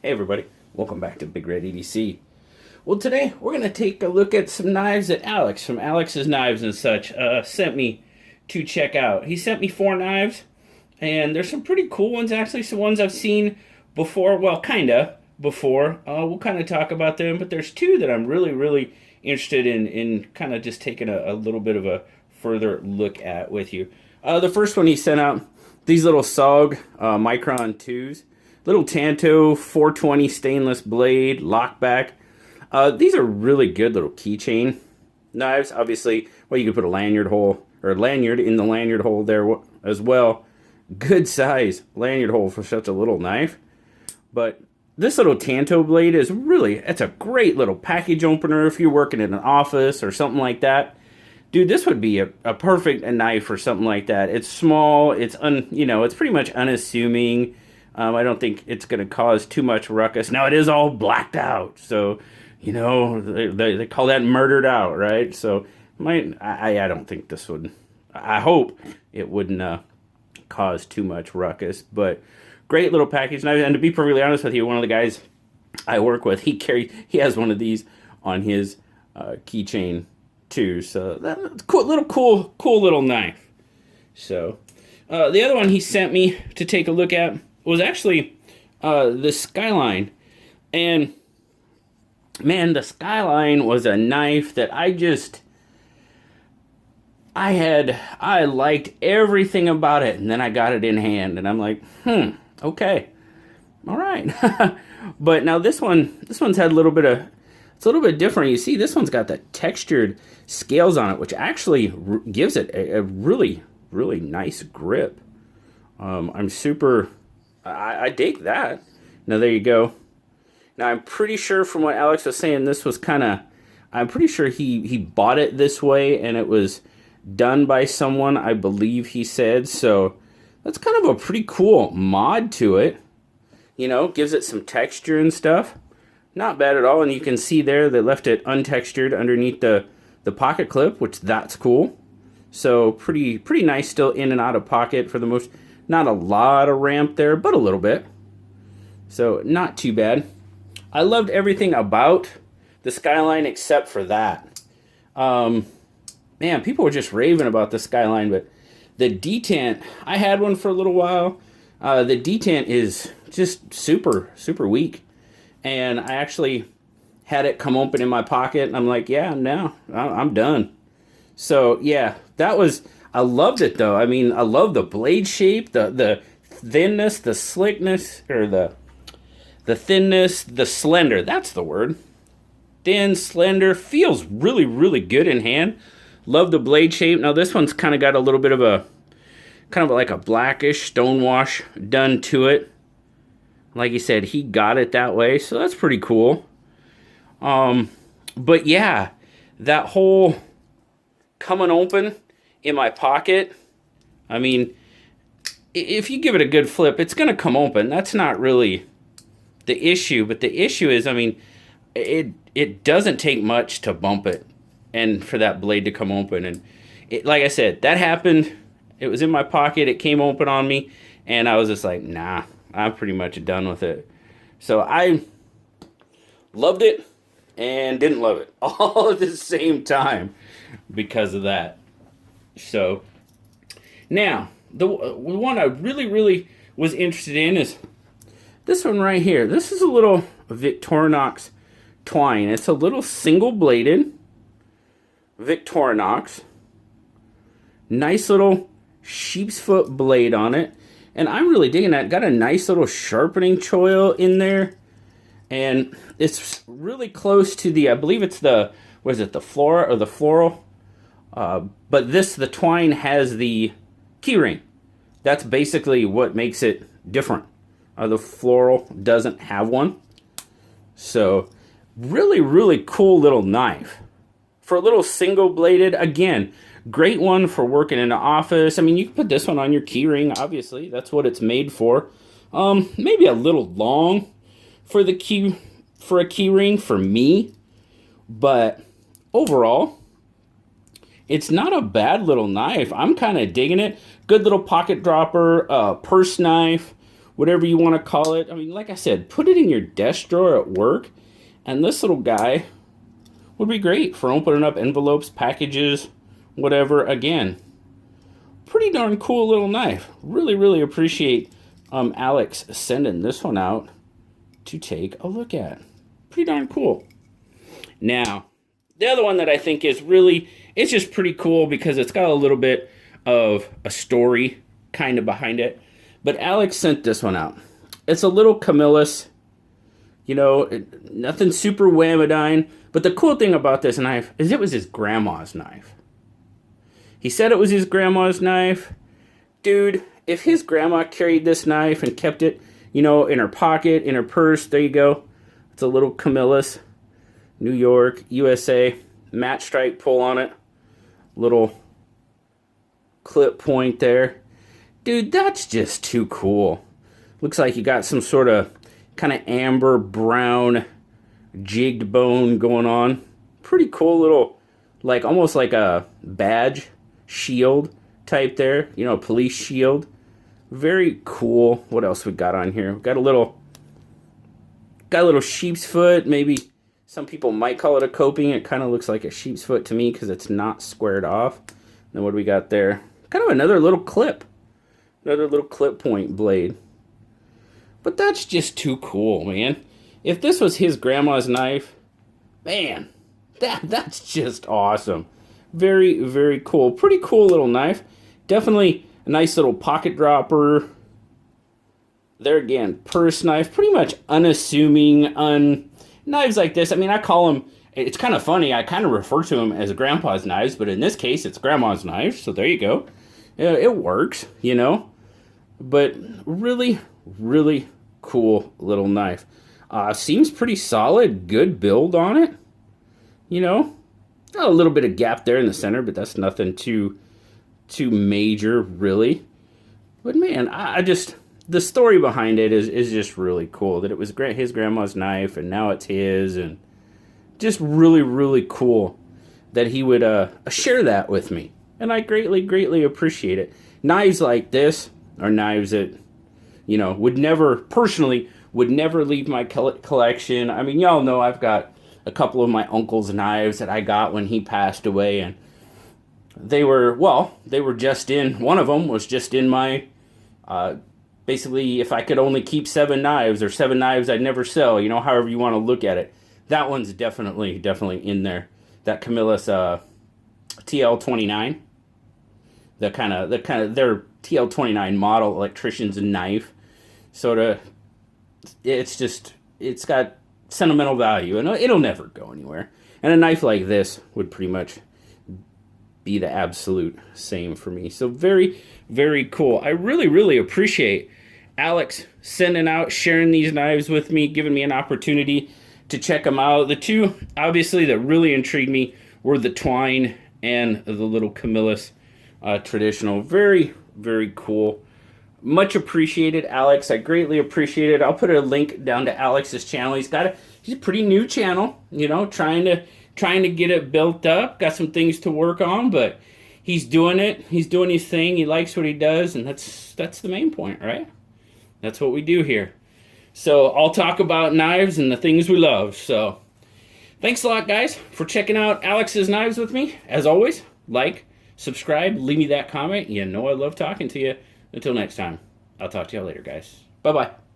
Hey everybody, welcome back to BigRedEDC. Well, today we're going to take a look at some knives that Alex from Alex's Knives and Such sent me to check out. He sent me 4 knives, and there's some pretty cool ones actually, some ones I've seen before, well, kinda before. We'll kind of talk about them, but there's 2 that I'm really interested in kind of just taking a little bit of a further look at with you. The first one he sent out, these little SOG Micron 2s. Little Tanto 420 stainless blade, lockback. These are really good little keychain knives. Obviously, well, you could put a lanyard hole or lanyard in the lanyard hole there as well. Good size lanyard hole for such a little knife. But this little Tanto blade is really, it's a great little package opener if you're working in an office or something like that. Dude, this would be a perfect knife for something like that. It's small, it's it's pretty much unassuming. I don't think it's going to cause too much ruckus. Now, it is all blacked out, so, they call that murdered out, right? So, I don't think this would, I hope it wouldn't cause too much ruckus, but great little package knife. And to be perfectly honest with you, one of the guys I work with, he has one of these on his keychain too, so that's cool little knife. So, the other one he sent me to take a look at was actually the Skyline. And man, the Skyline was a knife that I liked everything about it, and then I got it in hand and I'm like, okay, all right. But now this one's had it's a little bit different. You see, this one's got the textured scales on it, which actually gives it a really nice grip. I dig that. Now, there you go. Now, I'm pretty sure from what Alex was saying, this was I'm pretty sure he bought it this way, and it was done by someone, I believe he said. So, that's kind of a pretty cool mod to it. Gives it some texture and stuff. Not bad at all, and you can see there they left it untextured underneath the pocket clip, which that's cool. So, pretty nice still in and out of pocket for the most. Not a lot of ramp there, but a little bit. So, not too bad. I loved everything about the Skyline except for that. Man, people were just raving about the Skyline, but the detent, I had one for a little while. The detent is just super weak. And I actually had it come open in my pocket, and I'm like, yeah, no, I'm done. So, yeah, I loved it, though. I mean, I love the blade shape, the thinness, the slickness, or the thinness, the slender. That's the word. Thin, slender, feels really good in hand. Love the blade shape. Now, this one's kind of got a little bit of like a blackish stone wash done to it. Like he said, he got it that way, so that's pretty cool. But yeah, that whole coming open in my pocket, I mean, if you give it a good flip, it's going to come open. That's not really the issue, but the issue is, I mean, it doesn't take much to bump it and for that blade to come open. And like I said, that happened. It was in my pocket. It came open on me, and I was just like, nah, I'm pretty much done with it. So I loved it and didn't love it all at the same time because of that. So, now, the one I really was interested in is this one right here. This is a little Victorinox Twine. It's a little single-bladed Victorinox. Nice little sheep's foot blade on it. And I'm really digging that. Got a nice little sharpening choil in there. And it's really close to I believe it's the flora or the floral? But the Twine has the keyring. That's basically what makes it different. The floral doesn't have one. So, really cool little knife. For a little single-bladed, again, great one for working in an office. I mean, you can put this one on your keyring, obviously. That's what it's made for. Maybe a little long for a keyring for me. But overall, it's not a bad little knife. I'm kind of digging it. Good little pocket dropper, purse knife. whatever you want to call it. I mean, like I said, put it in your desk drawer at work, and this little guy would be great for opening up envelopes, packages, whatever. Again, pretty darn cool little knife. Really, really appreciate Alex sending this one out to take a look at. Pretty darn cool. Now, the other one that I think is really, it's just pretty cool because it's got a little bit of a story kind of behind it. But Alex sent this one out. It's a little Camillus, you know, nothing super whammadine. But the cool thing about this knife is it was his grandma's knife. He said it was his grandma's knife. Dude, if his grandma carried this knife and kept it, you know, in her pocket, in her purse, there you go. It's a little Camillus, New York, USA, matte stripe pull on it. Little clip point there. Dude, that's just too cool. Looks like you got some sort of kind of amber brown jigged bone going on. Pretty cool little, like almost like a badge shield type there. You know, police shield. Very cool. What else we got on here? Got a little sheep's foot. Maybe some people might call it a coping. It kind of looks like a sheep's foot to me because it's not squared off. Then what do we got there? Kind of another little clip. Another little clip point blade. But that's just too cool, man. If this was his grandma's knife, man, that's just awesome. Very, very cool. Pretty cool little knife. Definitely a nice little pocket dropper. There again, purse knife. Pretty much unassuming. Knives like this, I mean, I call them, it's kind of funny, I kind of refer to them as grandpa's knives, but in this case, it's grandma's knife, so there you go. It works, you know. But really, really cool little knife. Seems pretty solid, good build on it. You know, got a little bit of gap there in the center, but that's nothing too major, really. But man, I just, the story behind it is just really cool. That it was his grandma's knife, and now it's his, and just really, really cool that he would share that with me. And I greatly, greatly appreciate it. Knives like this are knives that, you know, would never leave my collection. I mean, y'all know I've got a couple of my uncle's knives that I got when he passed away, and they were just in, one of them was just in my, basically, if I could only keep 7 knives, or 7 knives I'd never sell, you know, however you want to look at it. That one's definitely in there. That Camillus TL29. The kind of their TL29 model electrician's knife. Sort of, it's got sentimental value, and it'll never go anywhere. And a knife like this would pretty much be the absolute same for me. So very, very cool. I really, really appreciate Alex sending out, sharing these knives with me, giving me an opportunity to check them out. The two, obviously, that really intrigued me were the Twine and the little Camillus traditional. Very, very cool. Much appreciated, Alex. I greatly appreciate it. I'll put a link down to Alex's channel. He's a pretty new channel, you know, trying to get it built up. Got some things to work on, but he's doing it. He's doing his thing. He likes what he does, and that's the main point, right? That's what we do here. So I'll talk about knives and the things we love. So thanks a lot, guys, for checking out Alex's knives with me. As always, like, subscribe, leave me that comment. You know I love talking to you. Until next time, I'll talk to y'all later, guys. Bye-bye.